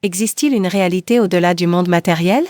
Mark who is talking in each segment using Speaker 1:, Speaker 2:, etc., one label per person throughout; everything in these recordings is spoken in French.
Speaker 1: Existe-t-il une réalité au-delà du monde matériel?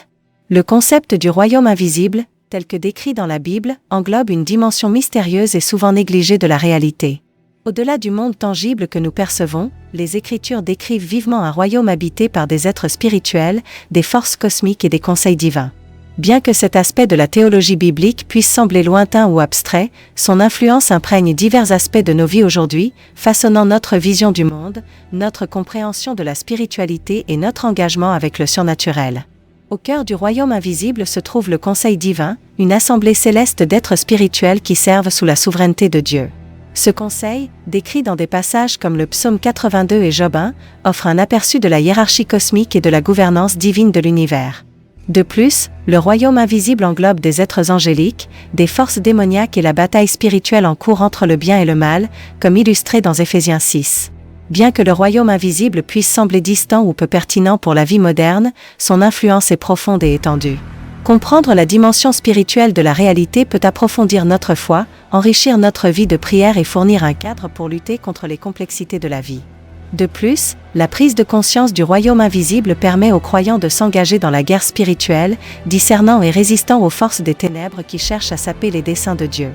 Speaker 1: Le concept du royaume invisible, tel que décrit dans la Bible, englobe une dimension mystérieuse et souvent négligée de la réalité. Au-delà du monde tangible que nous percevons, les Écritures décrivent vivement un royaume habité par des êtres spirituels, des forces cosmiques et des conseils divins. Bien que cet aspect de la théologie biblique puisse sembler lointain ou abstrait, son influence imprègne divers aspects de nos vies aujourd'hui, façonnant notre vision du monde, notre compréhension de la spiritualité et notre engagement avec le surnaturel. Au cœur du royaume invisible se trouve le Conseil divin, une assemblée céleste d'êtres spirituels qui servent sous la souveraineté de Dieu. Ce conseil, décrit dans des passages comme le Psaume 82 et Job 1, offre un aperçu de la hiérarchie cosmique et de la gouvernance divine de l'univers. De plus, le royaume invisible englobe des êtres angéliques, des forces démoniaques et la bataille spirituelle en cours entre le bien et le mal, comme illustré dans Éphésiens 6. Bien que le royaume invisible puisse sembler distant ou peu pertinent pour la vie moderne, son influence est profonde et étendue. Comprendre la dimension spirituelle de la réalité peut approfondir notre foi, enrichir notre vie de prière et fournir un cadre pour lutter contre les complexités de la vie. De plus, la prise de conscience du royaume invisible permet aux croyants de s'engager dans la guerre spirituelle, discernant et résistant aux forces des ténèbres qui cherchent à saper les desseins de Dieu.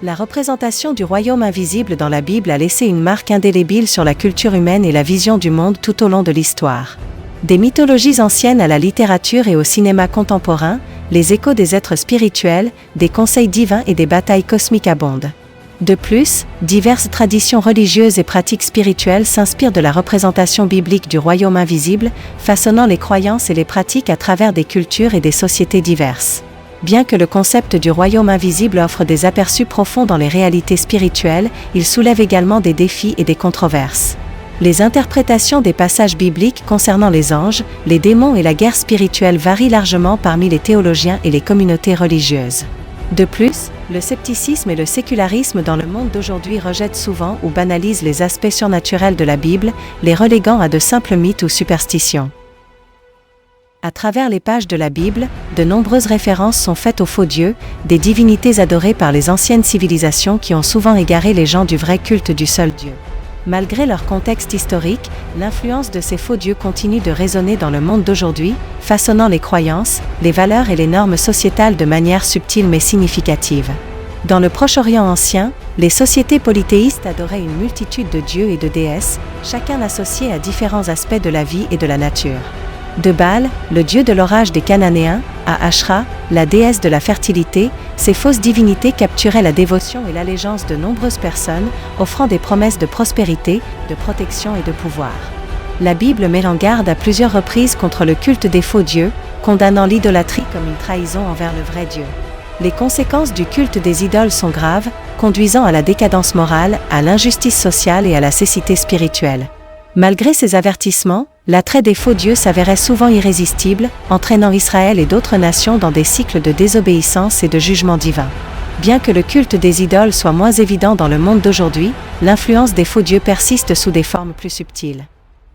Speaker 1: La représentation du royaume invisible dans la Bible a laissé une marque indélébile sur la culture humaine et la vision du monde tout au long de l'histoire. Des mythologies anciennes à la littérature et au cinéma contemporain, les échos des êtres spirituels, des conseils divins et des batailles cosmiques abondent. De plus, diverses traditions religieuses et pratiques spirituelles s'inspirent de la représentation biblique du royaume invisible, façonnant les croyances et les pratiques à travers des cultures et des sociétés diverses. Bien que le concept du royaume invisible offre des aperçus profonds dans les réalités spirituelles, il soulève également des défis et des controverses. Les interprétations des passages bibliques concernant les anges, les démons et la guerre spirituelle varient largement parmi les théologiens et les communautés religieuses. De plus, le scepticisme et le sécularisme dans le monde d'aujourd'hui rejettent souvent ou banalisent les aspects surnaturels de la Bible, les reléguant à de simples mythes ou superstitions. À travers les pages de la Bible, de nombreuses références sont faites aux faux dieux, des divinités adorées par les anciennes civilisations qui ont souvent égaré les gens du vrai culte du seul Dieu. Malgré leur contexte historique, l'influence de ces faux dieux continue de résonner dans le monde d'aujourd'hui, façonnant les croyances, les valeurs et les normes sociétales de manière subtile mais significative. Dans le Proche-Orient ancien, les sociétés polythéistes adoraient une multitude de dieux et de déesses, chacun associé à différents aspects de la vie et de la nature. De Baal, le dieu de l'orage des Cananéens, à Ashra, la déesse de la fertilité, ces fausses divinités capturaient la dévotion et l'allégeance de nombreuses personnes, offrant des promesses de prospérité, de protection et de pouvoir. La Bible met en garde à plusieurs reprises contre le culte des faux dieux, condamnant l'idolâtrie comme une trahison envers le vrai Dieu. Les conséquences du culte des idoles sont graves, conduisant à la décadence morale, à l'injustice sociale et à la cécité spirituelle. Malgré ces avertissements, l'attrait des faux dieux s'avérait souvent irrésistible, entraînant Israël et d'autres nations dans des cycles de désobéissance et de jugement divin. Bien que le culte des idoles soit moins évident dans le monde d'aujourd'hui, l'influence des faux dieux persiste sous des formes plus subtiles.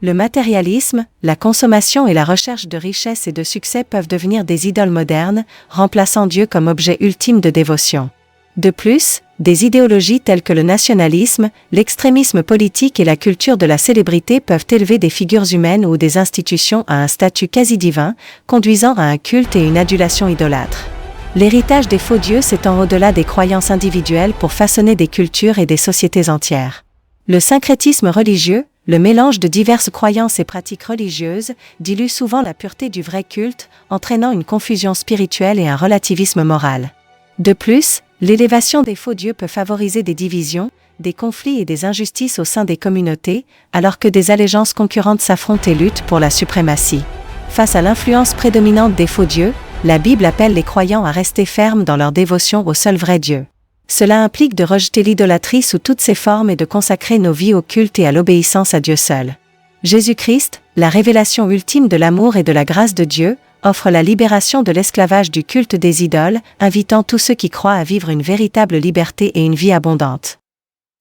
Speaker 1: Le matérialisme, la consommation et la recherche de richesse et de succès peuvent devenir des idoles modernes, remplaçant Dieu comme objet ultime de dévotion. De plus, des idéologies telles que le nationalisme, l'extrémisme politique et la culture de la célébrité peuvent élever des figures humaines ou des institutions à un statut quasi divin, conduisant à un culte et une adulation idolâtre. L'héritage des faux dieux s'étend au-delà des croyances individuelles pour façonner des cultures et des sociétés entières. Le syncrétisme religieux, le mélange de diverses croyances et pratiques religieuses, dilue souvent la pureté du vrai culte, entraînant une confusion spirituelle et un relativisme moral. De plus, l'élévation des faux dieux peut favoriser des divisions, des conflits et des injustices au sein des communautés, alors que des allégeances concurrentes s'affrontent et luttent pour la suprématie. Face à l'influence prédominante des faux dieux, la Bible appelle les croyants à rester fermes dans leur dévotion au seul vrai Dieu. Cela implique de rejeter l'idolâtrie sous toutes ses formes et de consacrer nos vies au culte et à l'obéissance à Dieu seul. Jésus-Christ, la révélation ultime de l'amour et de la grâce de Dieu, offre la libération de l'esclavage du culte des idoles, invitant tous ceux qui croient à vivre une véritable liberté et une vie abondante.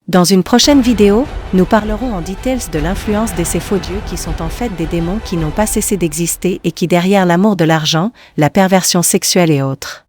Speaker 1: Dans une prochaine vidéo, nous parlerons en détail de l'influence de ces faux dieux qui sont en fait des démons qui n'ont pas cessé d'exister et qui derrière l'amour de l'argent, la perversion sexuelle et autres.